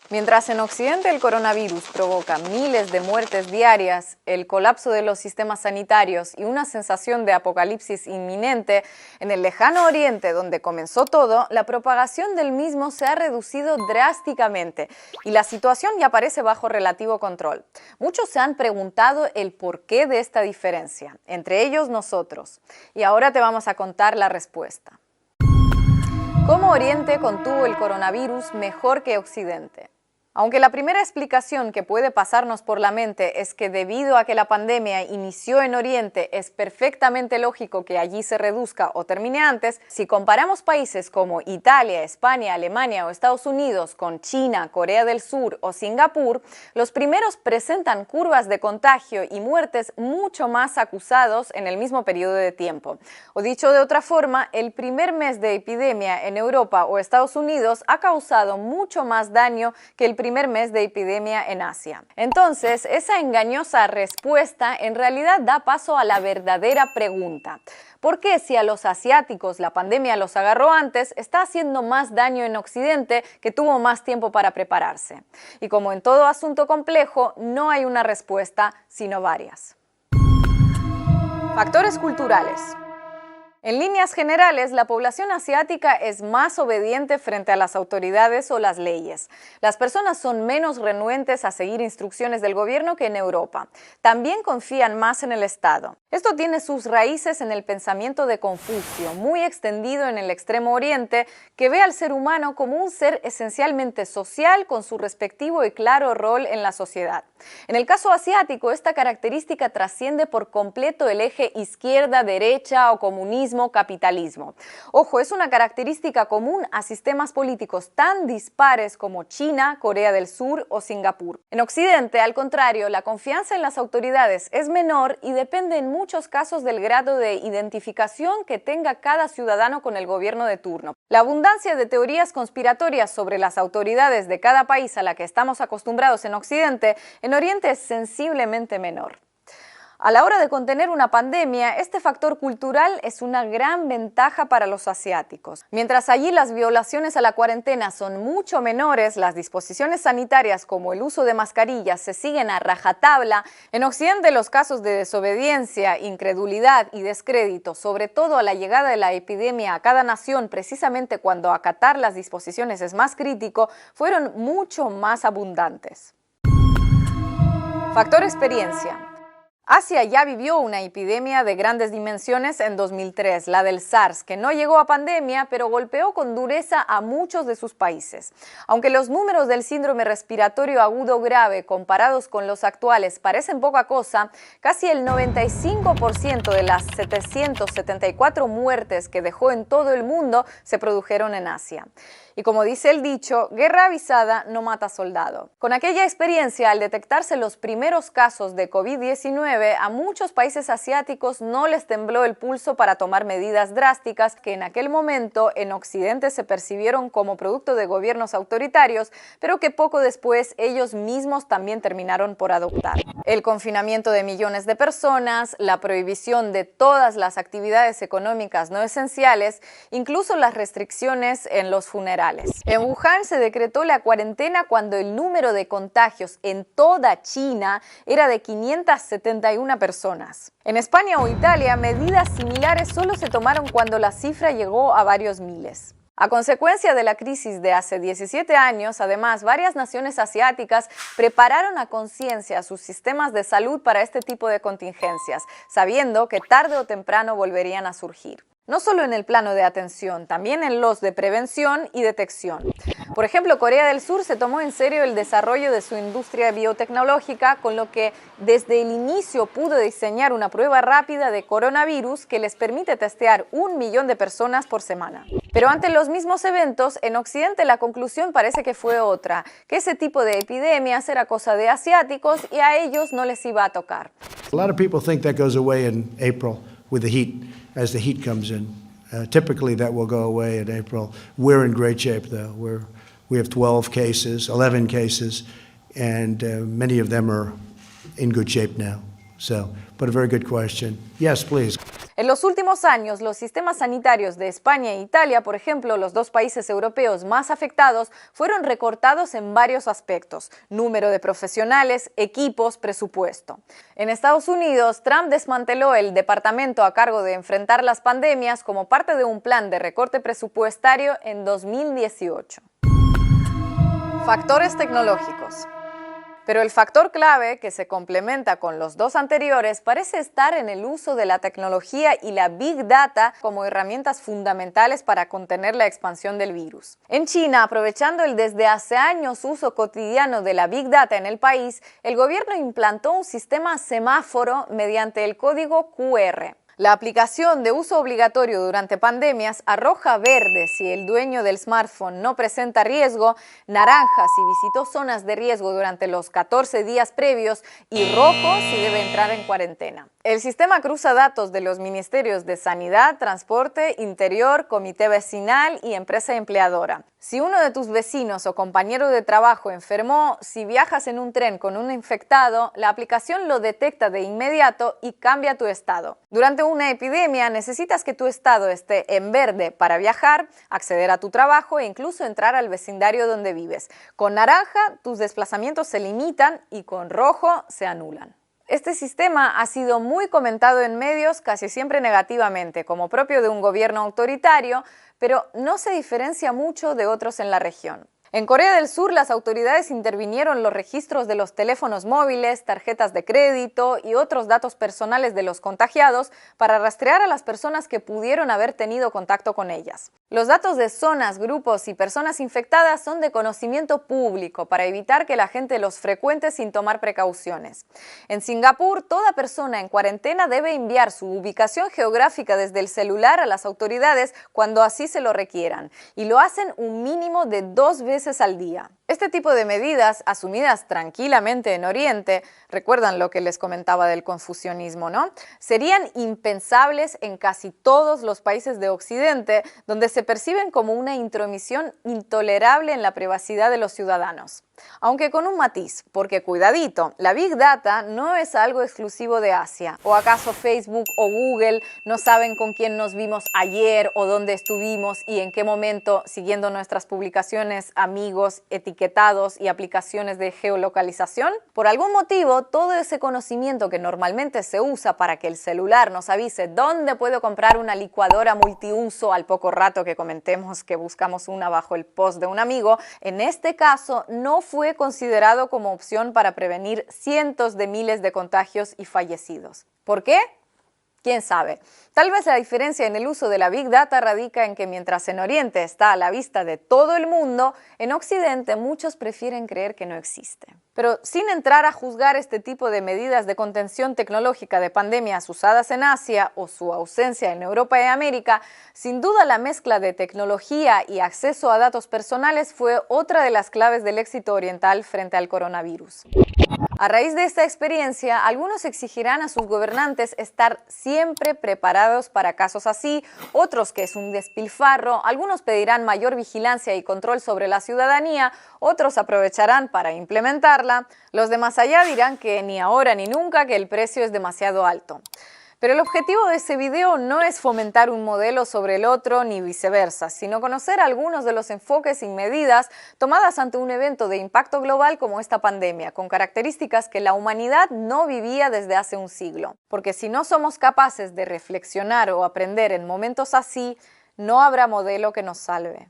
Mientras en Occidente el coronavirus provoca miles de muertes diarias, el colapso de los sistemas sanitarios y una sensación de apocalipsis inminente, en el lejano Oriente, donde comenzó todo, la propagación del mismo se ha reducido drásticamente y la situación ya parece bajo relativo control. Muchos se han preguntado el porqué de esta diferencia, entre ellos nosotros, y ahora te vamos a contar la respuesta. ¿Cómo Oriente contuvo el coronavirus mejor que Occidente? Aunque la primera explicación que puede pasarnos por la mente es que debido a que la pandemia inició en Oriente, es perfectamente lógico que allí se reduzca o termine antes, si comparamos países como Italia, España, Alemania o Estados Unidos con China, Corea del Sur o Singapur, los primeros presentan curvas de contagio y muertes mucho más acusados en el mismo periodo de tiempo. O dicho de otra forma, el primer mes de epidemia en Europa o Estados Unidos ha causado mucho más daño que el primer mes de epidemia en Asia. Entonces, esa engañosa respuesta en realidad da paso a la verdadera pregunta. ¿Por qué si a los asiáticos la pandemia los agarró antes, está haciendo más daño en Occidente, que tuvo más tiempo para prepararse? Y como en todo asunto complejo, no hay una respuesta, sino varias. Factores culturales. En líneas generales, la población asiática es más obediente frente a las autoridades o las leyes. Las personas son menos renuentes a seguir instrucciones del gobierno que en Europa. También confían más en el Estado. Esto tiene sus raíces en el pensamiento de Confucio, muy extendido en el Extremo Oriente, que ve al ser humano como un ser esencialmente social con su respectivo y claro rol en la sociedad. En el caso asiático, esta característica trasciende por completo el eje izquierda-derecha o comunismo-capitalismo. Ojo, es una característica común a sistemas políticos tan dispares como China, Corea del Sur o Singapur. En Occidente, al contrario, la confianza en las autoridades es menor y depende en muchos casos del grado de identificación que tenga cada ciudadano con el gobierno de turno. La abundancia de teorías conspiratorias sobre las autoridades de cada país a la que estamos acostumbrados en Occidente, en Oriente es sensiblemente menor. A la hora de contener una pandemia, este factor cultural es una gran ventaja para los asiáticos. Mientras allí las violaciones a la cuarentena son mucho menores, las disposiciones sanitarias como el uso de mascarillas se siguen a rajatabla, en Occidente los casos de desobediencia, incredulidad y descrédito, sobre todo a la llegada de la epidemia a cada nación, precisamente cuando acatar las disposiciones es más crítico, fueron mucho más abundantes. Factor experiencia. Asia ya vivió una epidemia de grandes dimensiones en 2003, la del SARS, que no llegó a pandemia, pero golpeó con dureza a muchos de sus países. Aunque los números del síndrome respiratorio agudo grave comparados con los actuales parecen poca cosa, casi el 95% de las 774 muertes que dejó en todo el mundo se produjeron en Asia. Y como dice el dicho, guerra avisada no mata soldado. Con aquella experiencia, al detectarse los primeros casos de COVID-19, a muchos países asiáticos no les tembló el pulso para tomar medidas drásticas que en aquel momento en Occidente se percibieron como producto de gobiernos autoritarios, pero que poco después ellos mismos también terminaron por adoptar. El confinamiento de millones de personas, la prohibición de todas las actividades económicas no esenciales, incluso las restricciones en los funerales. En Wuhan se decretó la cuarentena cuando el número de contagios en toda China era de 571 personas. En España o Italia, medidas similares solo se tomaron cuando la cifra llegó a varios miles. A consecuencia de la crisis de hace 17 años, además, varias naciones asiáticas prepararon a conciencia sus sistemas de salud para este tipo de contingencias, sabiendo que tarde o temprano volverían a surgir. No solo en el plano de atención, también en los de prevención y detección. Por ejemplo, Corea del Sur se tomó en serio el desarrollo de su industria biotecnológica, con lo que desde el inicio pudo diseñar una prueba rápida de coronavirus que les permite testear 1 millón de personas por semana. Pero ante los mismos eventos, en Occidente la conclusión parece que fue otra, que ese tipo de epidemias era cosa de asiáticos y a ellos no les iba a tocar. A lot of people think that goes away in April with the heat, as the heat comes in. Typically that will go away in April. We're in great shape though. We have 12 cases, 11 cases, and many of them are in good shape now. But a very good question. Yes, please. En los últimos años, los sistemas sanitarios de España e Italia, por ejemplo, los dos países europeos más afectados, fueron recortados en varios aspectos: número de profesionales, equipos, presupuesto. En Estados Unidos, Trump desmanteló el departamento a cargo de enfrentar las pandemias como parte de un plan de recorte presupuestario en 2018. Factores tecnológicos. Pero el factor clave, que se complementa con los dos anteriores, parece estar en el uso de la tecnología y la Big Data como herramientas fundamentales para contener la expansión del virus. En China, aprovechando el desde hace años uso cotidiano de la Big Data en el país, el gobierno implantó un sistema semáforo mediante el código QR. La aplicación de uso obligatorio durante pandemias arroja verde si el dueño del smartphone no presenta riesgo, naranja si visitó zonas de riesgo durante los 14 días previos y rojo si debe entrar en cuarentena. El sistema cruza datos de los ministerios de Sanidad, Transporte, Interior, Comité Vecinal y Empresa Empleadora. Si uno de tus vecinos o compañero de trabajo enfermó, si viajas en un tren con un infectado, la aplicación lo detecta de inmediato y cambia tu estado. Durante una epidemia necesitas que tu estado esté en verde para viajar, acceder a tu trabajo e incluso entrar al vecindario donde vives. Con naranja, tus desplazamientos se limitan y con rojo se anulan. Este sistema ha sido muy comentado en medios, casi siempre negativamente, como propio de un gobierno autoritario, pero no se diferencia mucho de otros en la región. En Corea del Sur, las autoridades intervinieron los registros de los teléfonos móviles, tarjetas de crédito y otros datos personales de los contagiados para rastrear a las personas que pudieron haber tenido contacto con ellas. Los datos de zonas, grupos y personas infectadas son de conocimiento público para evitar que la gente los frecuente sin tomar precauciones. En Singapur, toda persona en cuarentena debe enviar su ubicación geográfica desde el celular a las autoridades cuando así se lo requieran, y lo hacen un mínimo de 2 veces al día. Este tipo de medidas, asumidas tranquilamente en Oriente, recuerdan lo que les comentaba del confucianismo, ¿no? Serían impensables en casi todos los países de Occidente, donde se perciben como una intromisión intolerable en la privacidad de los ciudadanos. Aunque con un matiz, porque cuidadito, la Big Data no es algo exclusivo de Asia. ¿O acaso Facebook o Google no saben con quién nos vimos ayer o dónde estuvimos y en qué momento, siguiendo nuestras publicaciones, amigos, etiquetados y aplicaciones de geolocalización? Por algún motivo, todo ese conocimiento que normalmente se usa para que el celular nos avise dónde puedo comprar una licuadora multiuso al poco rato que comentemos que buscamos una bajo el post de un amigo, en este caso no fue considerado como opción para prevenir cientos de miles de contagios y fallecidos. ¿Por qué? ¿Quién sabe? Tal vez la diferencia en el uso de la Big Data radica en que mientras en Oriente está a la vista de todo el mundo, en Occidente muchos prefieren creer que no existe. Pero sin entrar a juzgar este tipo de medidas de contención tecnológica de pandemias usadas en Asia o su ausencia en Europa y América, sin duda la mezcla de tecnología y acceso a datos personales fue otra de las claves del éxito oriental frente al coronavirus. A raíz de esta experiencia, algunos exigirán a sus gobernantes estar siempre preparados para casos así, otros que es un despilfarro, algunos pedirán mayor vigilancia y control sobre la ciudadanía, otros aprovecharán para implementarla, los de más allá dirán que ni ahora ni nunca, que el precio es demasiado alto. Pero el objetivo de este video no es fomentar un modelo sobre el otro ni viceversa, sino conocer algunos de los enfoques y medidas tomadas ante un evento de impacto global como esta pandemia, con características que la humanidad no vivía desde hace un siglo. Porque si no somos capaces de reflexionar o aprender en momentos así, no habrá modelo que nos salve.